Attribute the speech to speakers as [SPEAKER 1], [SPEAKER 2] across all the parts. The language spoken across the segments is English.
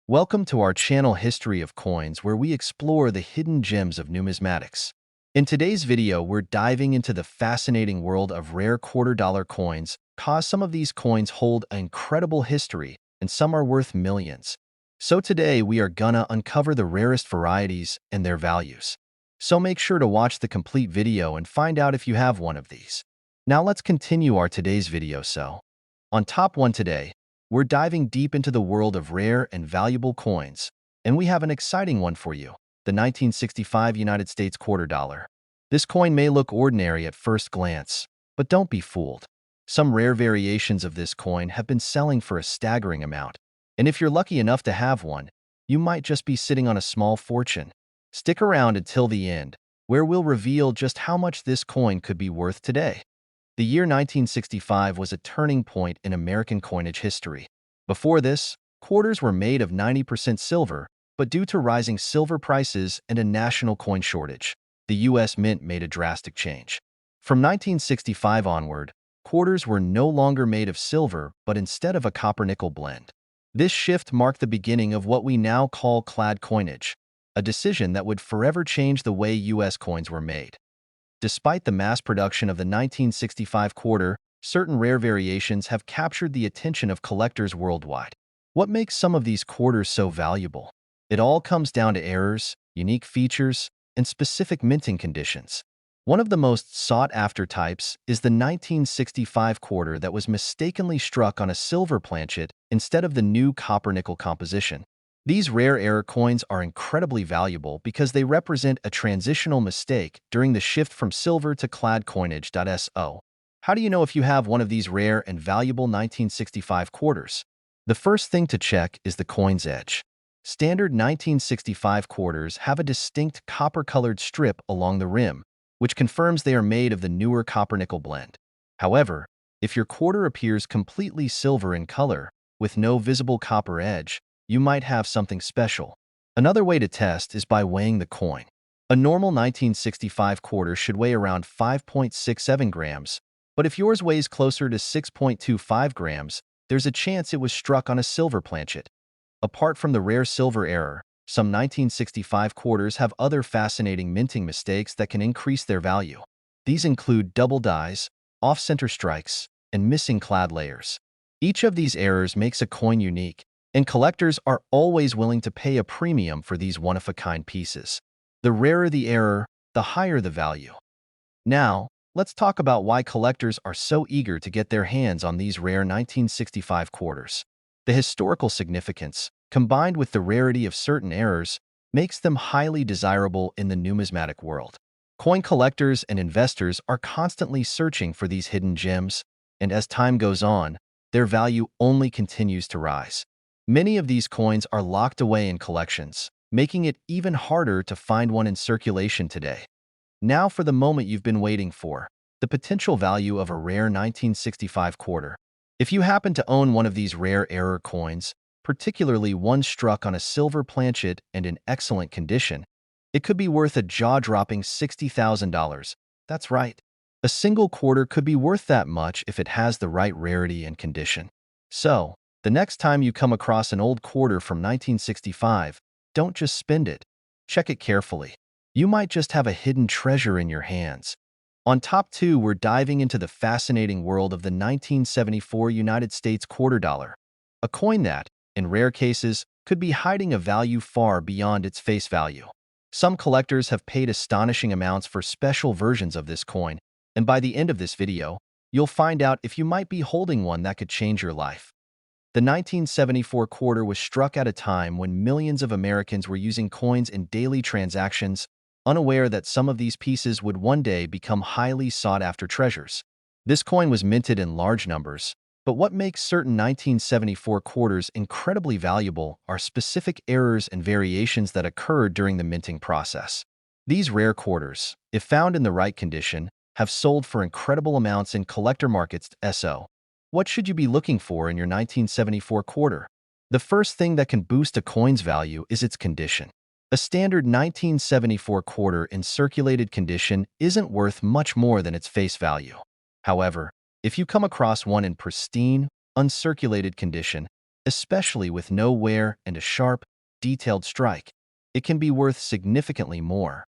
[SPEAKER 1] Welcome to our channel History of Coins, where we explore the hidden gems of numismatics. In today's video, we're diving into the fascinating world of rare quarter-dollar coins, cause some of these coins hold an incredible history, and some are worth millions. So today, we are gonna uncover the rarest varieties and their values. So make sure to watch the complete video and find out if you have one of these. Now let's continue our today's video. On top one today, we're diving deep into the world of rare and valuable coins, and we have an exciting one for you, the 1965 United States quarter dollar. This coin may look ordinary at first glance, but don't be fooled. Some rare variations of this coin have been selling for a staggering amount, and if you're lucky enough to have one, you might just be sitting on a small fortune. Stick around until the end, where we'll reveal just how much this coin could be worth today. The year 1965 was a turning point in American coinage history. Before this, quarters were made of 90% silver, but due to rising silver prices and a national coin shortage, the U.S. Mint made a drastic change. From 1965 onward, quarters were no longer made of silver, but instead of a copper-nickel blend. This shift marked the beginning of what we now call clad coinage, a decision that would forever change the way U.S. coins were made. Despite the mass production of the 1965 quarter, certain rare variations have captured the attention of collectors worldwide. What makes some of these quarters so valuable? It all comes down to errors, unique features, and specific minting conditions. One of the most sought-after types is the 1965 quarter that was mistakenly struck on a silver planchet instead of the new copper-nickel composition. These rare error coins are incredibly valuable because they represent a transitional mistake during the shift from silver to clad coinage. How do you know if you have one of these rare and valuable 1965 quarters? The first thing to check is the coin's edge. Standard 1965 quarters have a distinct copper-colored strip along the rim, which confirms they are made of the newer copper-nickel blend. However, if your quarter appears completely silver in color, with no visible copper edge, you might have something special. Another way to test is by weighing the coin. A normal 1965 quarter should weigh around 5.67 grams, but if yours weighs closer to 6.25 grams, there's a chance it was struck on a silver planchet. Apart from the rare silver error, some 1965 quarters have other fascinating minting mistakes that can increase their value. These include double dies, off-center strikes, and missing clad layers. Each of these errors makes a coin unique, and collectors are always willing to pay a premium for these one-of-a-kind pieces. The rarer the error, the higher the value. Now, let's talk about why collectors are so eager to get their hands on these rare 1965 quarters. The historical significance, combined with the rarity of certain errors, makes them highly desirable in the numismatic world. Coin collectors and investors are constantly searching for these hidden gems, and as time goes on, their value only continues to rise. Many of these coins are locked away in collections, making it even harder to find one in circulation today. Now for the moment you've been waiting for, the potential value of a rare 1965 quarter. If you happen to own one of these rare error coins, particularly one struck on a silver planchet and in excellent condition, it could be worth a jaw-dropping $60,000. That's right. A single quarter could be worth that much if it has the right rarity and condition. So, the next time you come across an old quarter from 1965, don't just spend it. Check it carefully. You might just have a hidden treasure in your hands. On top two, we're diving into the fascinating world of the 1974 United States quarter dollar, a coin that, in rare cases, could be hiding a value far beyond its face value. Some collectors have paid astonishing amounts for special versions of this coin, and by the end of this video, you'll find out if you might be holding one that could change your life. The 1974 quarter was struck at a time when millions of Americans were using coins in daily transactions, unaware that some of these pieces would one day become highly sought-after treasures. This coin was minted in large numbers, but what makes certain 1974 quarters incredibly valuable are specific errors and variations that occurred during the minting process. These rare quarters, if found in the right condition, have sold for incredible amounts in collector markets. What should you be looking for in your 1974 quarter? The first thing that can boost a coin's value is its condition. A standard 1974 quarter in circulated condition isn't worth much more than its face value. However, if you come across one in pristine, uncirculated condition, especially with no wear and a sharp, detailed strike. It can be worth significantly more.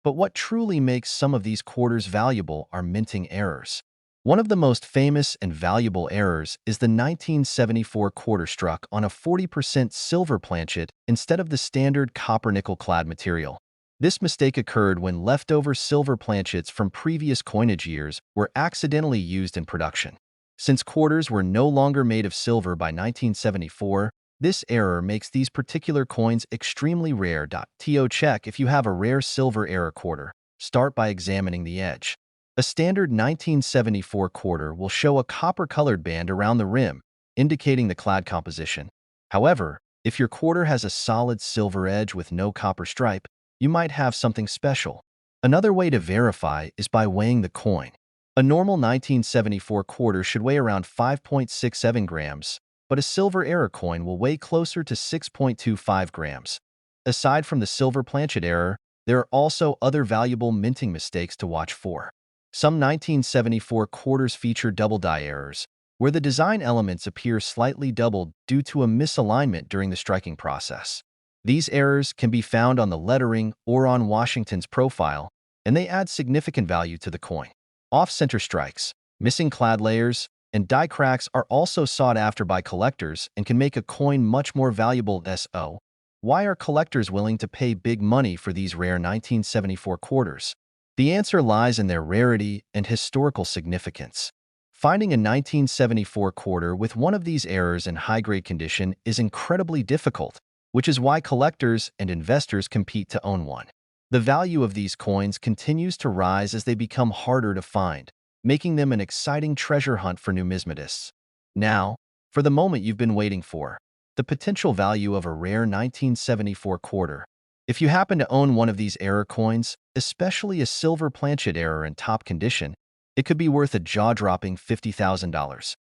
[SPEAKER 1] But what truly makes some of these quarters valuable are minting errors. One of the most famous and valuable errors is the 1974 quarter struck on a 40% silver planchet instead of the standard copper-nickel-clad material. This mistake occurred when leftover silver planchets from previous coinage years were accidentally used in production. Since quarters were no longer made of silver by 1974, this error makes these particular coins extremely rare. To check if you have a rare silver error quarter, start by examining the edge. A standard 1974 quarter will show a copper-colored band around the rim, indicating the clad composition. However, if your quarter has a solid silver edge with no copper stripe, you might have something special. Another way to verify is by weighing the coin. A normal 1974 quarter should weigh around 5.67 grams, but a silver error coin will weigh closer to 6.25 grams. Aside from the silver planchet error, there are also other valuable minting mistakes to watch for. Some 1974 quarters feature double die errors, where the design elements appear slightly doubled due to a misalignment during the striking process. These errors can be found on the lettering or on Washington's profile, and they add significant value to the coin. Off-center strikes, missing clad layers, and die cracks are also sought after by collectors and can make a coin much more valuable. So, why are collectors willing to pay big money for these rare 1974 quarters? The answer lies in their rarity and historical significance. Finding a 1974 quarter with one of these errors in high-grade condition is incredibly difficult, which is why collectors and investors compete to own one. The value of these coins continues to rise as they become harder to find, making them an exciting treasure hunt for numismatists. Now, for the moment you've been waiting for, the potential value of a rare 1974 quarter. If you happen to own one of these error coins, especially a silver planchet error in top condition, it could be worth a jaw-dropping $50,000.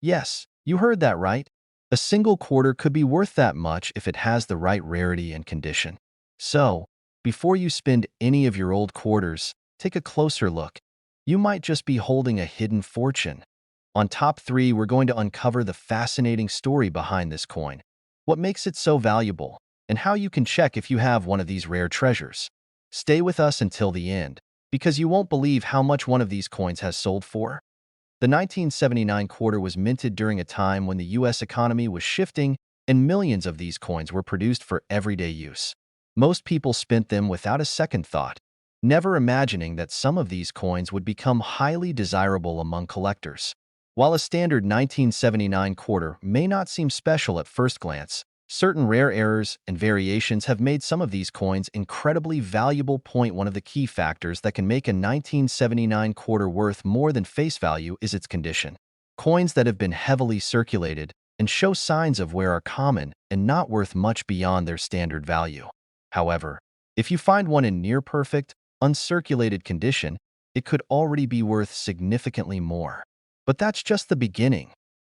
[SPEAKER 1] Yes, you heard that right. A single quarter could be worth that much if it has the right rarity and condition. So, before you spend any of your old quarters, take a closer look. You might just be holding a hidden fortune. On Top 3, we're going to uncover the fascinating story behind this coin, what makes it so valuable, and how you can check if you have one of these rare treasures. Stay with us until the end, because you won't believe how much one of these coins has sold for. The 1979 quarter was minted during a time when the U.S. economy was shifting and millions of these coins were produced for everyday use. Most people spent them without a second thought, never imagining that some of these coins would become highly desirable among collectors. While a standard 1979 quarter may not seem special at first glance, certain rare errors and variations have made some of these coins incredibly valuable. One of the key factors that can make a 1979 quarter worth more than face value is its condition. Coins that have been heavily circulated and show signs of wear are common and not worth much beyond their standard value. However, if you find one in near-perfect, uncirculated condition, it could already be worth significantly more. But that's just the beginning.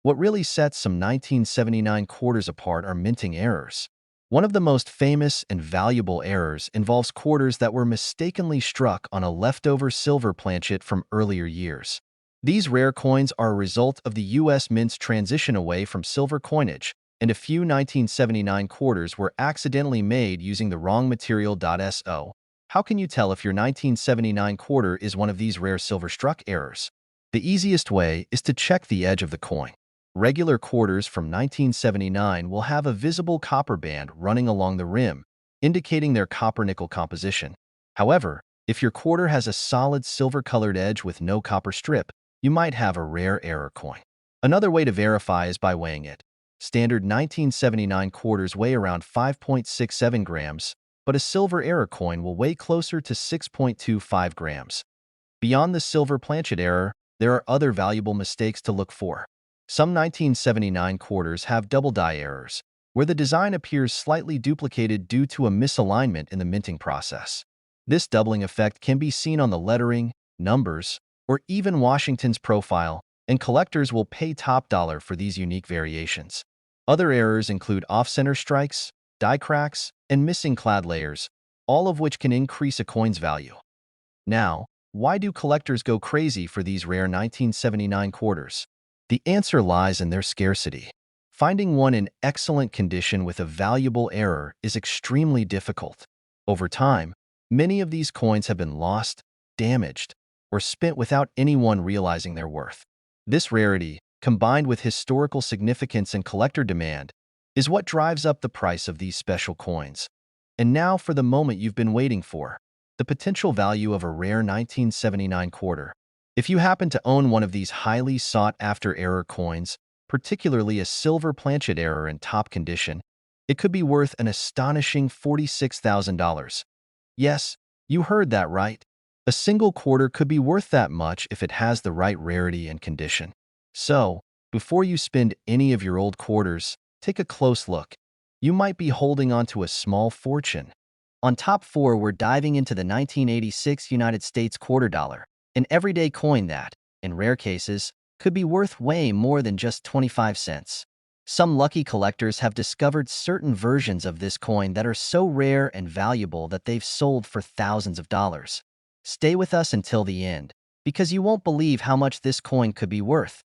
[SPEAKER 1] What really sets some 1979 quarters apart are minting errors. One of the most famous and valuable errors involves quarters that were mistakenly struck on a leftover silver planchet from earlier years. These rare coins are a result of the U.S. Mint's transition away from silver coinage, and a few 1979 quarters were accidentally made using the wrong material. So, how can you tell if your 1979 quarter is one of these rare silver-struck errors? The easiest way is to check the edge of the coin. Regular quarters from 1979 will have a visible copper band running along the rim, indicating their copper-nickel composition. However, if your quarter has a solid silver-colored edge with no copper strip, you might have a rare error coin. Another way to verify is by weighing it. Standard 1979 quarters weigh around 5.67 grams, but a silver error coin will weigh closer to 6.25 grams. Beyond the silver planchet error, there are other valuable mistakes to look for. Some 1979 quarters have double die errors, where the design appears slightly duplicated due to a misalignment in the minting process. This doubling effect can be seen on the lettering, numbers, or even Washington's profile, and collectors will pay top dollar for these unique variations. Other errors include off-center strikes, die cracks, and missing clad layers, all of which can increase a coin's value. Now, why do collectors go crazy for these rare 1979 quarters? The answer lies in their scarcity. Finding one in excellent condition with a valuable error is extremely difficult. Over time, many of these coins have been lost, damaged, or spent without anyone realizing their worth. This rarity, combined with historical significance and collector demand, is what drives up the price of these special coins. And now for the moment you've been waiting for, the potential value of a rare 1979 quarter. If you happen to own one of these highly sought-after error coins, particularly a silver planchet error in top condition, it could be worth an astonishing $46,000. Yes, you heard that right. A single quarter could be worth that much if it has the right rarity and condition. So, before you spend any of your old quarters, take a close look. You might be holding on to a small fortune. On top 4, we're diving into the 1986 United States quarter dollar, an everyday coin that, in rare cases, could be worth way more than just 25 cents. Some lucky collectors have discovered certain versions of this coin that are so rare and valuable that they've sold for thousands of dollars. Stay with us until the end, because you won't believe how much this coin could be worth.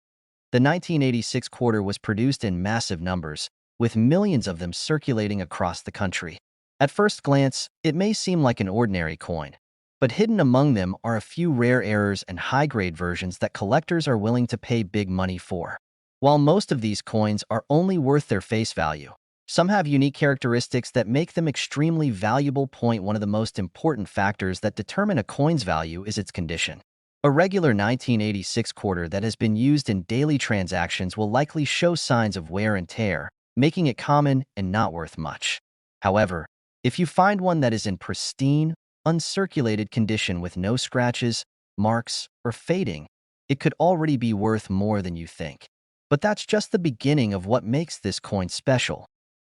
[SPEAKER 1] The 1986 quarter was produced in massive numbers, with millions of them circulating across the country. At first glance, it may seem like an ordinary coin, but hidden among them are a few rare errors and high-grade versions that collectors are willing to pay big money for. While most of these coins are only worth their face value, some have unique characteristics that make them extremely valuable. One of the most important factors that determine a coin's value is its condition. A regular 1986 quarter that has been used in daily transactions will likely show signs of wear and tear, making it common and not worth much. However, if you find one that is in pristine, uncirculated condition with no scratches, marks, or fading, it could already be worth more than you think. But that's just the beginning of what makes this coin special.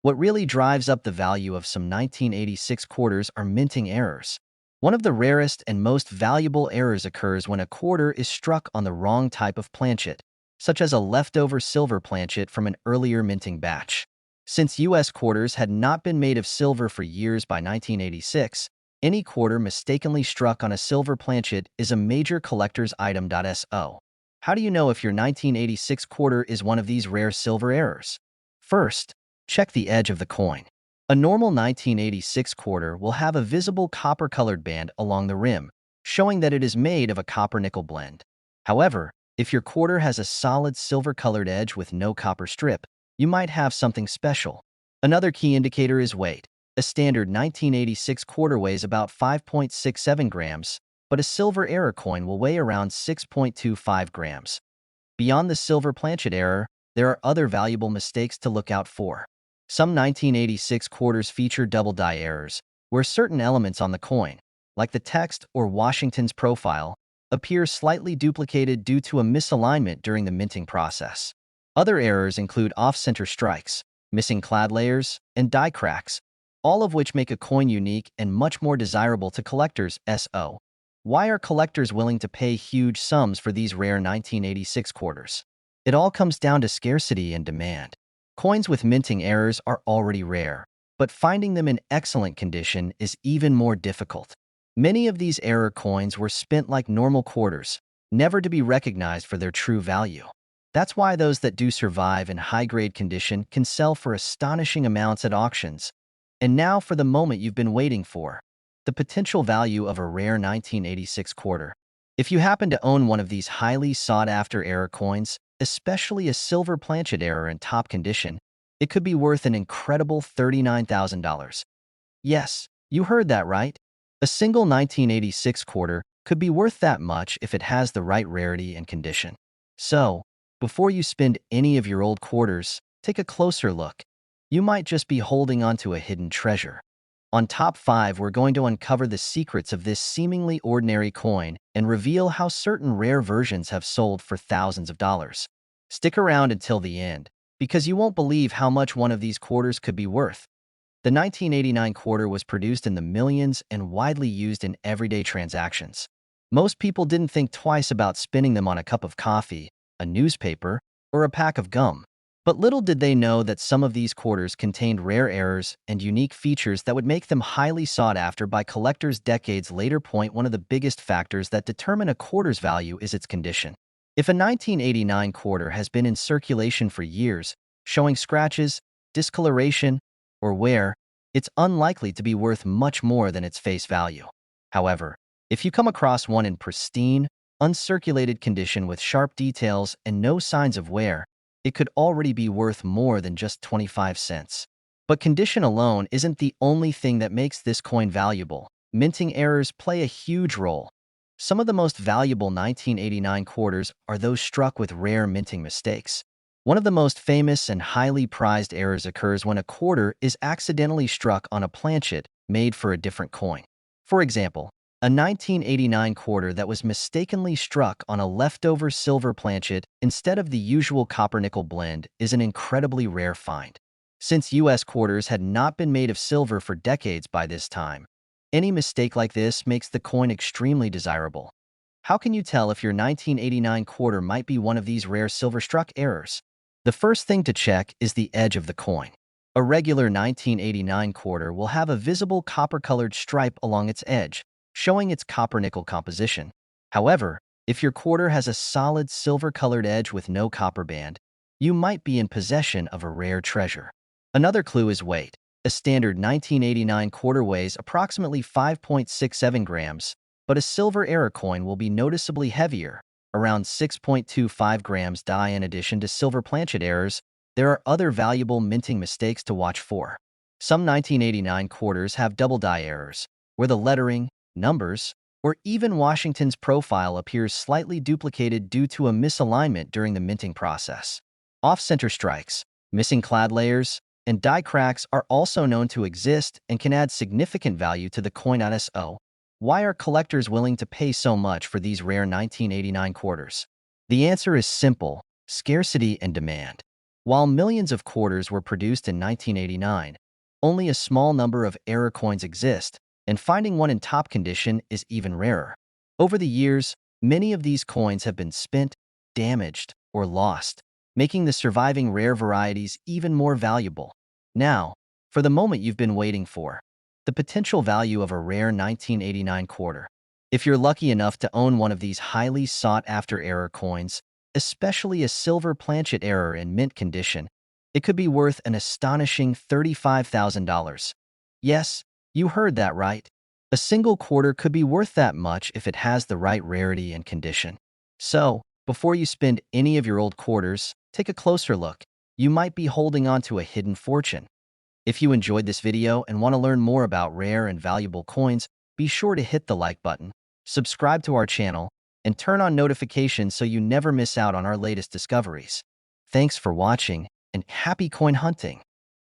[SPEAKER 1] What really drives up the value of some 1986 quarters are minting errors. One of the rarest and most valuable errors occurs when a quarter is struck on the wrong type of planchet, such as a leftover silver planchet from an earlier minting batch. Since U.S. quarters had not been made of silver for years by 1986, any quarter mistakenly struck on a silver planchet is a major collector's item. So, how do you know if your 1986 quarter is one of these rare silver errors? First, check the edge of the coin. A normal 1986 quarter will have a visible copper-colored band along the rim, showing that it is made of a copper-nickel blend. However, if your quarter has a solid silver-colored edge with no copper strip, you might have something special. Another key indicator is weight. A standard 1986 quarter weighs about 5.67 grams, but a silver error coin will weigh around 6.25 grams. Beyond the silver planchet error, there are other valuable mistakes to look out for. Some 1986 quarters feature double die errors, where certain elements on the coin, like the text or Washington's profile, appear slightly duplicated due to a misalignment during the minting process. Other errors include off-center strikes, missing clad layers, and die cracks, all of which make a coin unique and much more desirable to collectors. So, why are collectors willing to pay huge sums for these rare 1986 quarters? It all comes down to scarcity and demand. Coins with minting errors are already rare, but finding them in excellent condition is even more difficult. Many of these error coins were spent like normal quarters, never to be recognized for their true value. That's why those that do survive in high-grade condition can sell for astonishing amounts at auctions. And now for the moment you've been waiting for, the potential value of a rare 1986 quarter. If you happen to own one of these highly sought-after error coins, especially a silver planchet error in top condition, it could be worth an incredible $39,000. Yes, you heard that right. A single 1986 quarter could be worth that much if it has the right rarity and condition. So, before you spend any of your old quarters, take a closer look. You might just be holding onto a hidden treasure. On Top 5, we're going to uncover the secrets of this seemingly ordinary coin and reveal how certain rare versions have sold for thousands of dollars. Stick around until the end, because you won't believe how much one of these quarters could be worth. The 1989 quarter was produced in the millions and widely used in everyday transactions. Most people didn't think twice about spending them on a cup of coffee, a newspaper, or a pack of gum. But little did they know that some of these quarters contained rare errors and unique features that would make them highly sought after by collectors decades later. One of the biggest factors that determine a quarter's value is its condition. If a 1989 quarter has been in circulation for years, showing scratches, discoloration, or wear, it's unlikely to be worth much more than its face value. However, if you come across one in pristine, uncirculated condition with sharp details and no signs of wear, it could already be worth more than just 25 cents. But condition alone isn't the only thing that makes this coin valuable. Minting errors play a huge role. Some of the most valuable 1989 quarters are those struck with rare minting mistakes. One of the most famous and highly prized errors occurs when a quarter is accidentally struck on a planchet made for a different coin. For example, a 1989 quarter that was mistakenly struck on a leftover silver planchet instead of the usual copper-nickel blend is an incredibly rare find. Since U.S. quarters had not been made of silver for decades by this time, any mistake like this makes the coin extremely desirable. How can you tell if your 1989 quarter might be one of these rare silver-struck errors? The first thing to check is the edge of the coin. A regular 1989 quarter will have a visible copper-colored stripe along its edge, showing its copper-nickel composition. However, if your quarter has a solid silver-colored edge with no copper band, you might be in possession of a rare treasure. Another clue is weight. A standard 1989 quarter weighs approximately 5.67 grams, but a silver era coin will be noticeably heavier, around 6.25 grams. In addition to silver planchet errors, there are other valuable minting mistakes to watch for. Some 1989 quarters have double die errors, where the lettering, numbers, or even Washington's profile appears slightly duplicated due to a misalignment during the minting process. Off-center strikes, missing clad layers, and die cracks are also known to exist and can add significant value to the coin. So, why are collectors willing to pay so much for these rare 1989 quarters? The answer is simple: scarcity and demand. While millions of quarters were produced in 1989, only a small number of error coins exist, and finding one in top condition is even rarer. Over the years, many of these coins have been spent, damaged, or lost, making the surviving rare varieties even more valuable. Now, for the moment you've been waiting for: the potential value of a rare 1989 quarter. If you're lucky enough to own one of these highly sought-after error coins, especially a silver planchet error in mint condition, it could be worth an astonishing $35,000. Yes, you heard that right. A single quarter could be worth that much if it has the right rarity and condition. So, before you spend any of your old quarters, take a closer look. You might be holding on to a hidden fortune. If you enjoyed this video and want to learn more about rare and valuable coins, be sure to hit the like button, subscribe to our channel, and turn on notifications so you never miss out on our latest discoveries. Thanks for watching, and happy coin hunting!